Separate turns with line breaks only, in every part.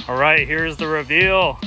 All right, here's the reveal.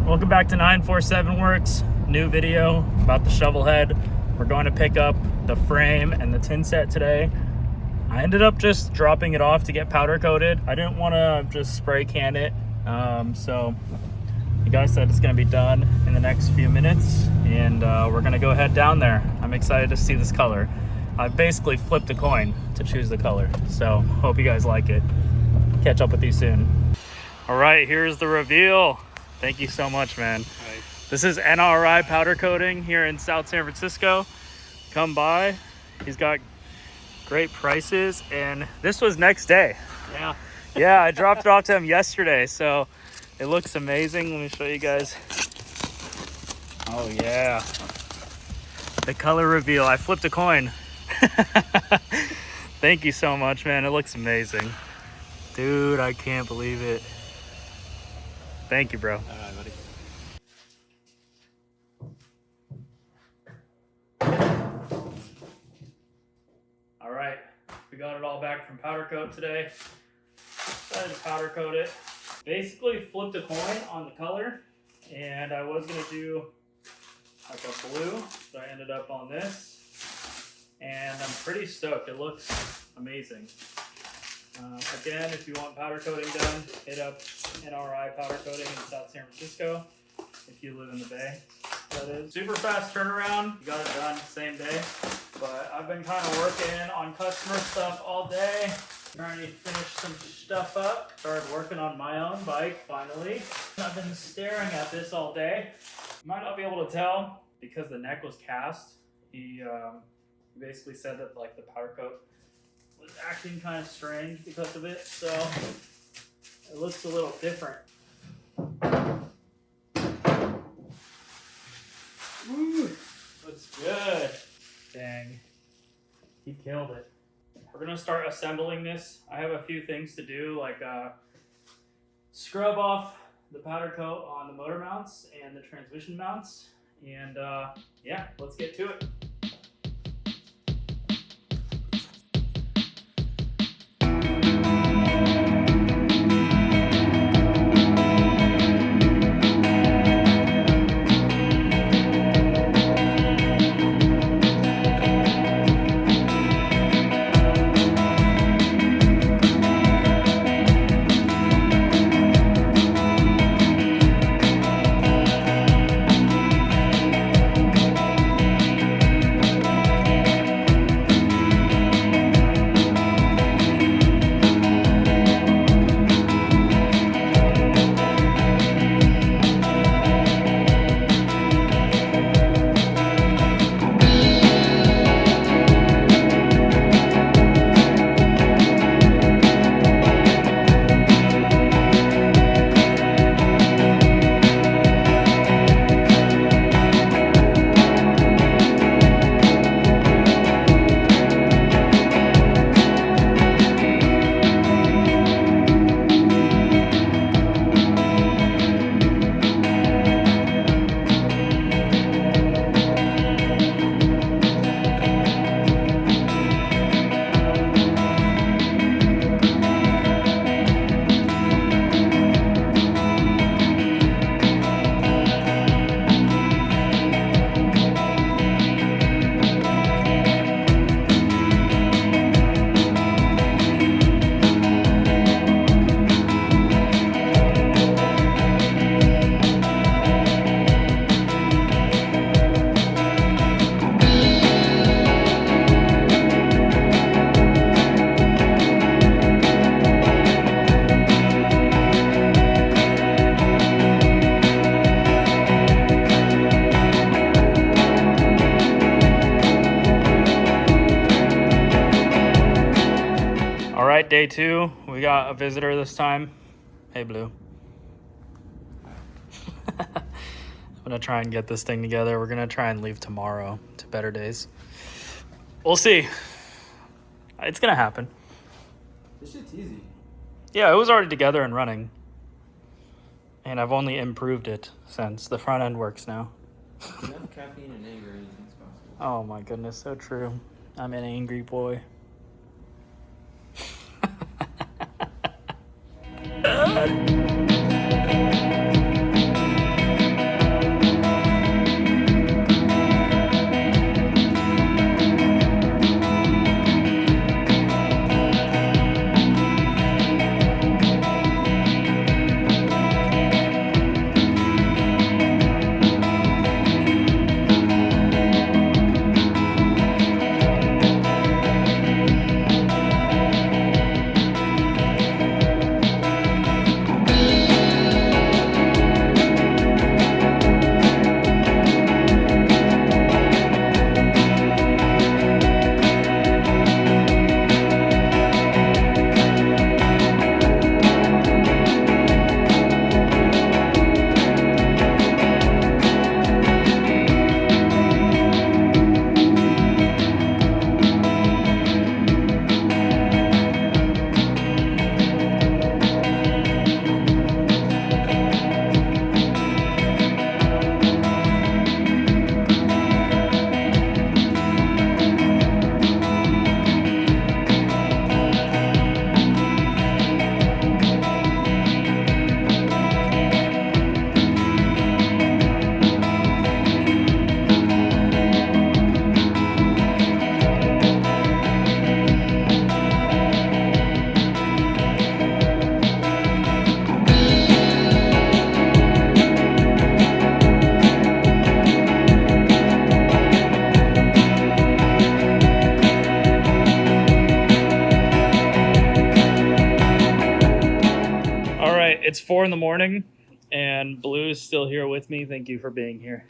Welcome back to 947 Works. New video about the Shovelhead. We're going to pick up the frame and the tin set today. I ended up just dropping it off to get powder coated. I didn't want to just spray can it. So the guy said it's going to be done in the next few minutes, and we're going to go head down there. I'm excited to see this color. I basically flipped a coin to choose the color, so hope you guys like it. Catch up with you soon. All right, here's the reveal. Thank you so much, man.
Right.
This is NRI powder coating here in South San Francisco. Come by. He's got great prices, and this was next day.
Yeah.
Yeah, I dropped it off to him yesterday, so it looks amazing. Let me show you guys. Oh yeah, the color reveal. I flipped a coin. Thank you so much, man. It looks amazing. Dude, I can't believe it. Thank you, bro.
All right, buddy.
All right, we got it all back from powder coat today. Decided to powder coat it. Basically flipped a coin on the color, and I was gonna do like a blue, but I ended up on this, and I'm pretty stoked. It looks amazing. Again, if you want powder coating done, hit up NRI powder coating in South San Francisco. If you live in the Bay, that is. Super fast turnaround. You got it done same day. But I've been kind of working on customer stuff all day, trying to finish some stuff up. Started working on my own bike finally. I've been staring at this all day. You might not be able to tell because the neck was cast. He basically said that like the powder coat was acting kind of strange because of it, so it looks a little different. Woo, looks good. Dang, he killed it. We're gonna start assembling this. I have a few things to do, like scrub off the powder coat on the motor mounts and the transmission mounts, and yeah, let's get to it. Day two, we got a visitor this time. Hey, Blue. I'm gonna try and get this thing together. We're gonna try and leave tomorrow to better days. We'll see. It's gonna happen.
This shit's easy.
Yeah, it was already together and running. And I've only improved it since. The front end works now.
Enough caffeine and anger, anything's possible.
Oh my goodness, so true. I'm an angry boy. It's 4 in the morning, and Blue is still here with me. Thank you for being here.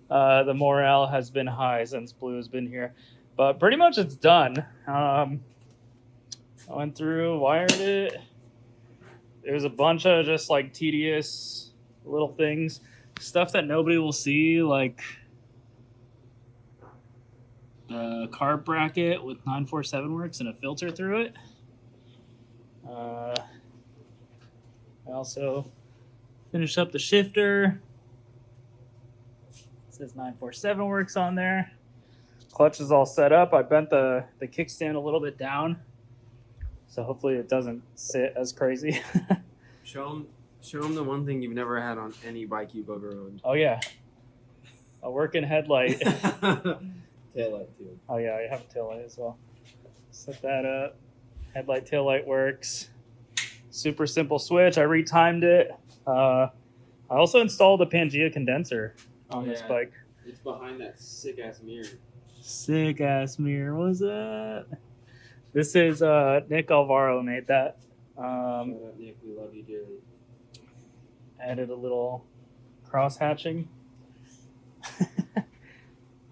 The morale has been high since Blue has been here, but pretty much it's done. I went through, wired it. There was a bunch of just like tedious little things, stuff that nobody will see, like the carb bracket with 947 works and a filter through it. I also finished up the shifter. It says 947 works on there. Clutch is all set up. I bent the kickstand a little bit down, so hopefully it doesn't sit as crazy.
Show them the one thing you've never had on any bike you've ever owned.
Oh yeah, a working headlight.
Taillight too.
Oh yeah, I have a taillight as well. Set that up. Headlight, taillight works. Super simple switch. I retimed it. I also installed a Pangea condenser on this bike.
It's behind that sick ass mirror.
Sick ass mirror. What was that? This is Nick Alvaro made that.
Shout out, Nick. We love you dearly.
Added a little cross hatching.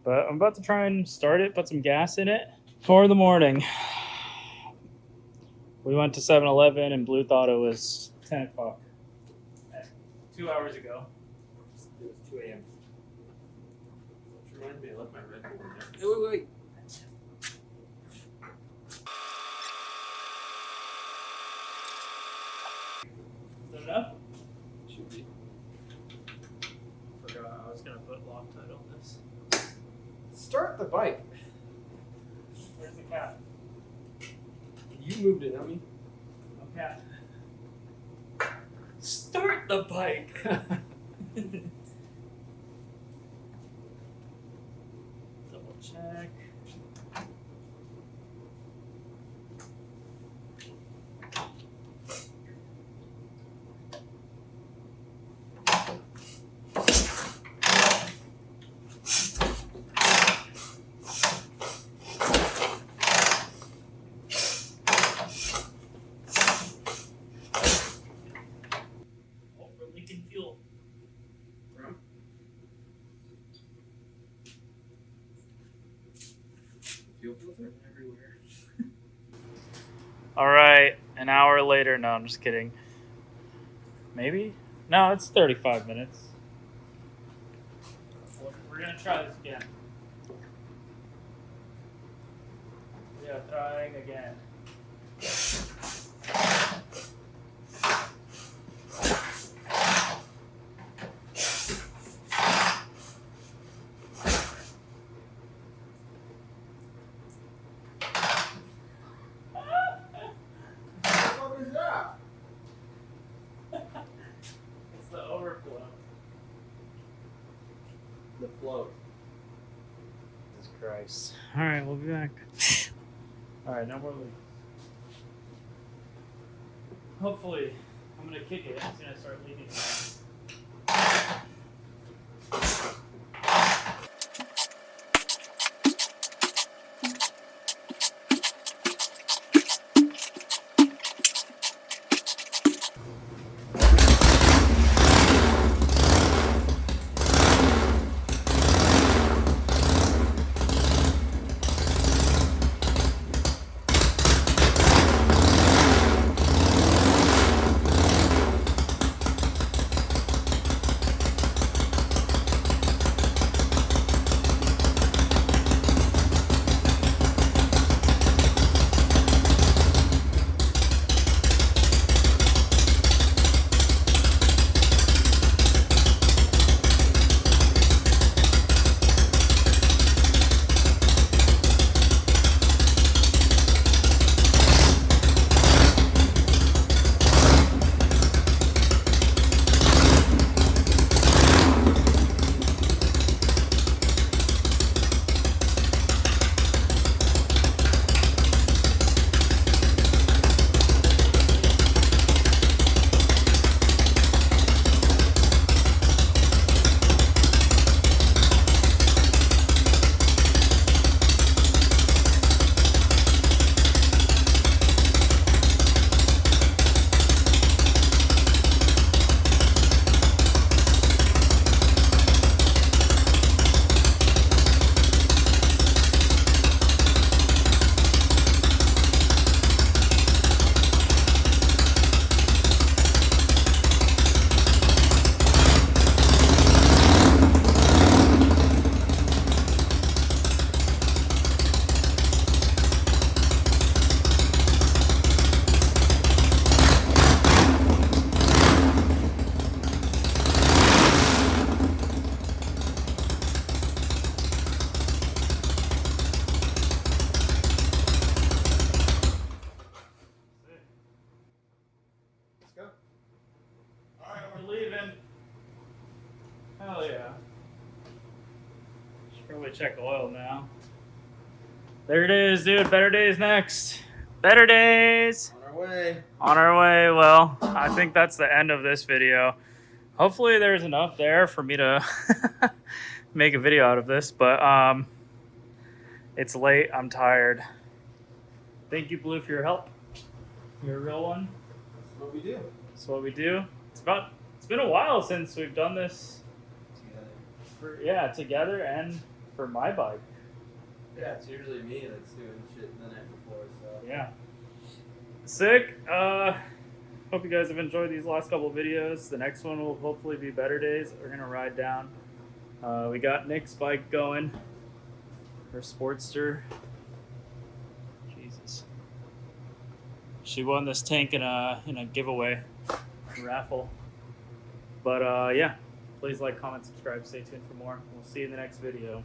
But I'm about to try and start it, put some gas in it. 4 in the morning. We went to 7-Eleven and Blue thought it was 10 o'clock. 2 hours ago.
It was 2 a.m. Which reminds me, I left my Red Bull in there. Wait.
Is that enough?
Should be.
Forgot I was going to put Loctite on this.
Start the bike.
Where's the cat?
You moved it, not me.
Okay. Start the bike. Double check. Fuel.
Fuel filter everywhere.
All right, an hour later. No, I'm just kidding. Maybe? No, it's 35 minutes. We're gonna try this again. We are trying again.
What is that?
It's the overflow.
The float.
Jesus Christ. Alright, we'll be back. Alright, no more leaks. Hopefully, I'm gonna kick it. It's gonna start leaking. Hell yeah. Should probably check oil now. There it is, dude. Better days next. Better days.
On our way.
On our way. Well, I think that's the end of this video. Hopefully there's enough there for me to make a video out of this, but it's late. I'm tired. Thank you, Blue, for your help. You're a real one.
That's what we do.
That's what we do. It's been a while since we've done this together and for my bike.
Yeah, it's usually me that's doing shit the night before, so.
Yeah. Sick. Hope you guys have enjoyed these last couple of videos. The next one will hopefully be better days. We're gonna ride down. We got Nick's bike going. Her Sportster. Jesus. She won this tank in a giveaway raffle. But yeah, please like, comment, subscribe, stay tuned for more. We'll see you in the next video.